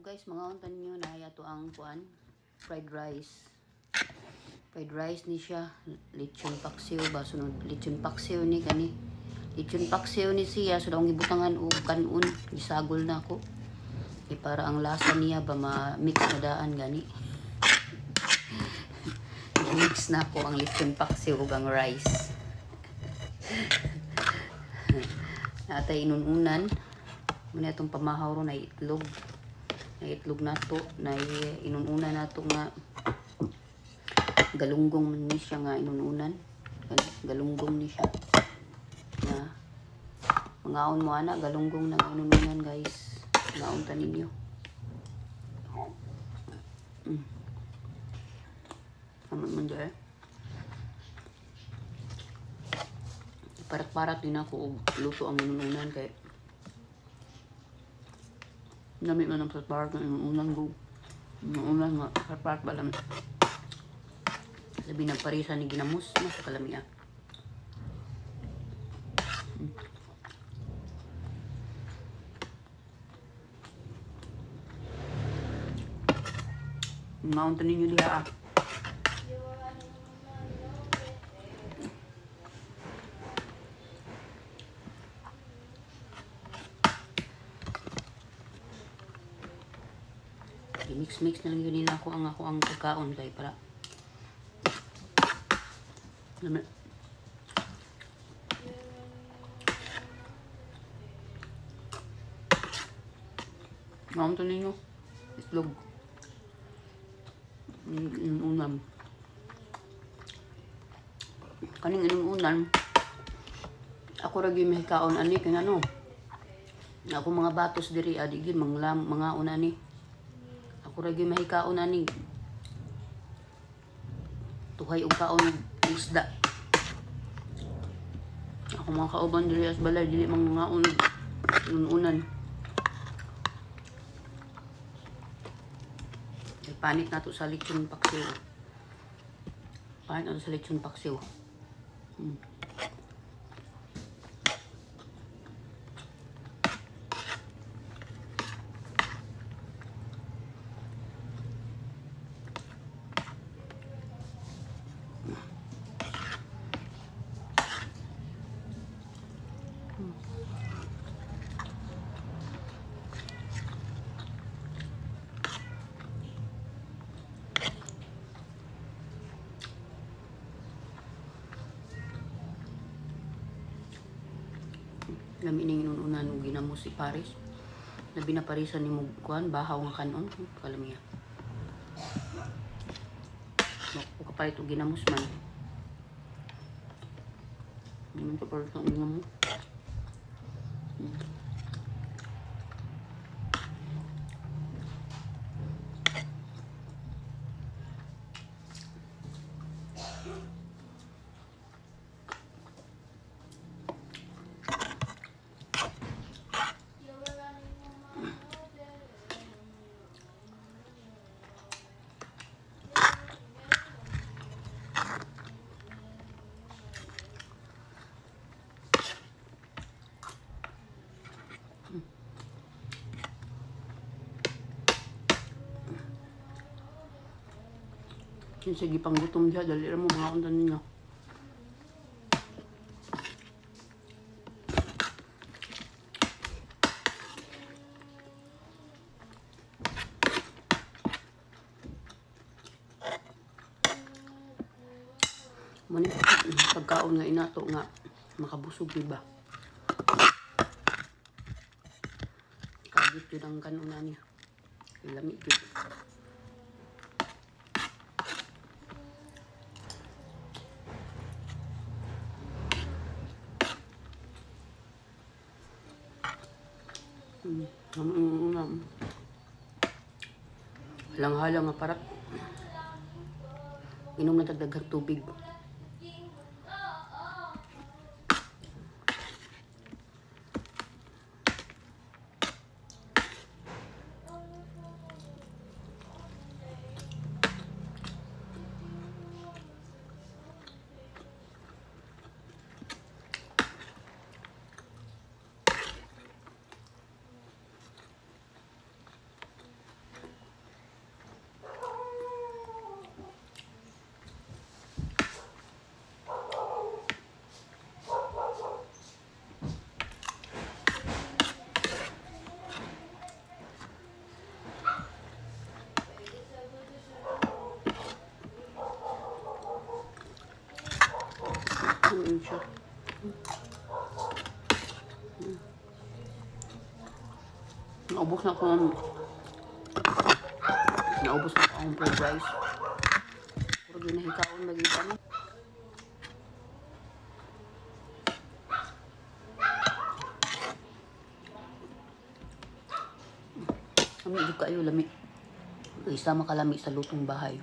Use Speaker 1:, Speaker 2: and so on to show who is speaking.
Speaker 1: guys, mga untan nyo na yato ang kuan, fried rice. Fried rice ni siya, lechon paksiw ba sunod lechon paksiw ni kani. Lechon paksiw ni siya so daw gibutangan og kanon, gisagol na ako. Para ang lasa niya ba ma-mix na daan gani. Mix na ko ang lechon paksiw ug ang rice. Natay inununan muna itong pamahaw ro na itlog. Na itlog na to, na inununa na to nga galunggong ni siya nga inununan. Galunggong ni siya. Na mangaon mo ana, galunggong na inununan guys. Mangaon ta ninyo. Aman man dyan. Parat-parat din ako og luto ang inununan kay namit man ang parat-parat ng inununan ko. Inununan nga, parat-parat ba lang. Sabi ng parisan ni ginamos, mas kalamiya. Maunta ninyo diha ah. Mix-mix na lang yun nila ako ang pagkaon kay para naman. Maunta ninyo itlog inunan kaning inunan ako ragi may kaon ani kay ano ako mga batos diri adigin mga una ni ako ragi may kaon ani tuhay og kaon isda ako mga kauban diri as balay dili mga unan panit na to sa lechon paksiw. Panit na to sa lechon paksiw. Lami ning inununan og ginamos si Paris. Labi na parisan ni mo kuan bahaw nga kanon kalamiya. Mako kapalit og ginamos man. Hindi to parisan og ginamos. Sige pang gutom siya, dali mo mga untan ninyo. Muna pagkaon nga inato nga makabusog diba? Kagit yun ang kanunan niya. Ilamig yun. Halang-halang nga parat. Inom na tagdaghang tubig. Naubos na akong fried rice. Puro ginahikaon lagi kami. Lami di kayo lami. Isa makalami sa lutong bahay.